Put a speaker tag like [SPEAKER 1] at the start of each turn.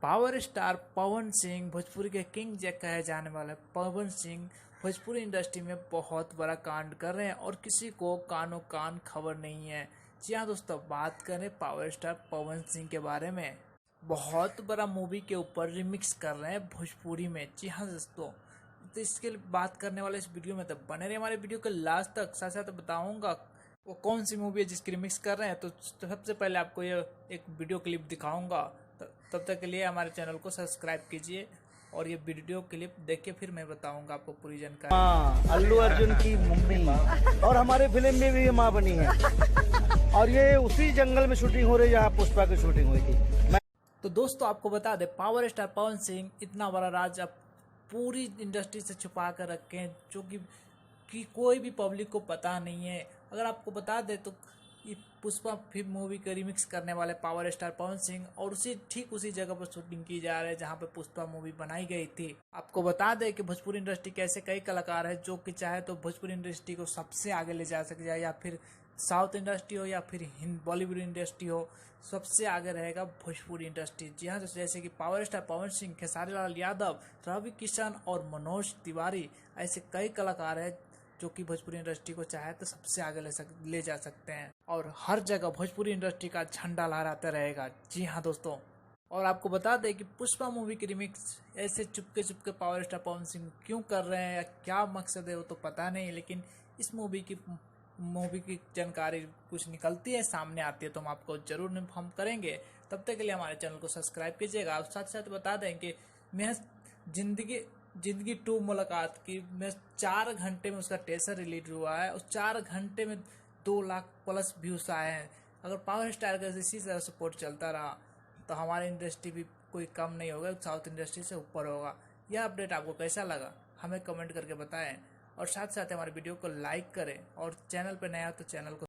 [SPEAKER 1] Power star Pawan Singh Bhojpuri के king Jack कहे जाने वाले पवन सिंह भोजपुरी इंडस्ट्री में बहुत बड़ा कांड कर रहे हैं और किसी को कानो कान खबर नहीं है। जी हाँ दोस्तों, बात करें पावर स्टार पवन सिंह के बारे में। बहुत बड़ा मूवी के ऊपर रिमिक्स कर रहे हैं भोजपुरी में। जी हाँ दोस्तों, तो इसके लिए बात करने वाले इस वीडियो में, तो बने रहे हमारे वीडियो के लास्ट तक। साथ साथ बताऊंगा वो कौन सी मूवी है जिसकी रिमिक्स कर रहे हैं। तो सबसे पहले आपको ये एक वीडियो क्लिप दिखाऊंगा। तब तक के लिए हमारे चैनल को सब्सक्राइब कीजिए और ये वीडियो क्लिप देख के फिर मैं बताऊंगा आपको पूरी जानकारी।
[SPEAKER 2] अल्लू अर्जुन की मम्मी और हमारे फिल्म में भी माँ बनी है और ये उसी जंगल में शूटिंग हो रही है जहाँ पुष्पा की शूटिंग हुई थी।
[SPEAKER 1] तो दोस्तों आपको बता दें, पावर स्टार पवन सिंह इतना बड़ा राज अब पूरी इंडस्ट्री से छुपा कर रखे हैं जो कि कोई भी पब्लिक को पता नहीं है। अगर आपको बता दें तो ये पुष्पा फिल्म मूवी का रिमिक्स करने वाले पावर स्टार पवन सिंह और ठीक उसी जगह पर शूटिंग की जा रही है जहां पर पुष्पा मूवी बनाई गई थी। आपको बता दें कि भोजपुरी इंडस्ट्री के ऐसे कई कलाकार हैं जो कि चाहे तो भोजपुरी इंडस्ट्री को सबसे आगे ले जा सके, या फिर साउथ इंडस्ट्री हो या फिर बॉलीवुड इंडस्ट्री हो, सबसे आगे रहेगा भोजपुरी इंडस्ट्री। जी हाँ, जैसे कि पावर स्टार पवन सिंह, खेसारी लाल यादव, रवि किशन और मनोज तिवारी, ऐसे कई कलाकार हैं जो कि भोजपुरी इंडस्ट्री को चाहे तो सबसे आगे ले जा सकते हैं और हर जगह भोजपुरी इंडस्ट्री का झंडा लहराता रहेगा। जी हाँ दोस्तों, और आपको बता दें कि पुष्पा मूवी की रिमिक्स ऐसे चुपके चुपके पावर स्टार पवन सिंह क्यों कर रहे हैं या क्या मकसद है वो तो पता नहीं, लेकिन इस मूवी की जानकारी कुछ निकलती है, सामने आती है तो हम आपको जरूर इन्फॉर्म करेंगे। तब तक के लिए हमारे चैनल को सब्सक्राइब कीजिएगा। और साथ साथ बता दें कि मैं जिंदगी 2 मुलाकात की में 4 घंटे में उसका टीजर रिलीज हुआ है। उस 4 घंटे में 2 लाख प्लस व्यूज आए हैं। अगर पावर स्टार का इसी तरह सपोर्ट चलता रहा तो हमारी इंडस्ट्री भी कोई कम नहीं होगा, साउथ इंडस्ट्री से ऊपर होगा। यह अपडेट आपको कैसा लगा हमें कमेंट करके बताएं और साथ साथ हमारे वीडियो को लाइक करें और चैनल पर नया हो तो चैनल को